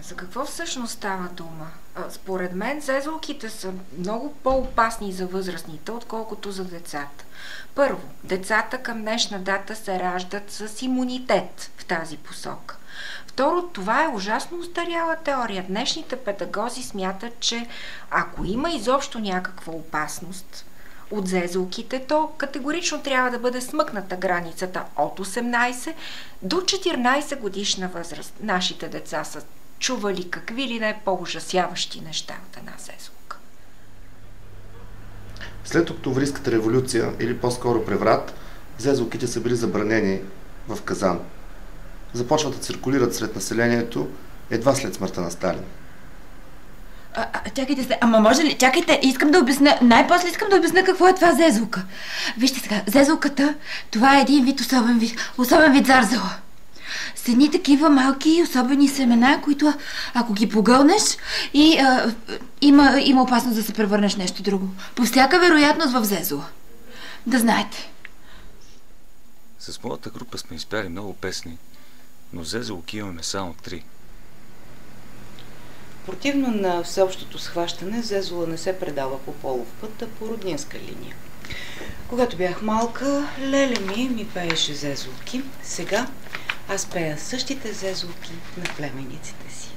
За какво всъщност става дума? Според мен зезулките са много по-опасни за възрастните, отколкото за децата. Първо, децата към днешна дата се раждат с имунитет в тази посока. Второ, това е ужасно устаряла теория. Днешните педагози смятат, че ако има изобщо някаква опасност от зезулките, то категорично трябва да бъде смъкната границата от 18 до 14 годишна възраст. Нашите деца са чували какви ли не по-ужасяващи неща от една зезулка. След Октомврийската революция, или по-скоро преврат, зезулките са били забранени в Казан. Започват да циркулират сред населението едва след смъртта на Сталин. Чакайте се, ама може ли? Чакайте, искам да обясня, най-после искам да обясня какво е това зезулка. Вижте сега, зезулката, това е един вид особен вид зарзела. С едни такива малки особени семена, които ако ги погълнеш има опасност да се превърнеш в нещо друго. По всяка вероятност в зезула. Да знаете. С моята група сме изпяли много песни, но зезулки имаме само 3. Противно на всеобщото схващане, зезула не се предава по полов път, а по роднинска линия. Когато бях малка, леле ми пееше зезулки. Сега аз пея същите зезулки на племенниците си.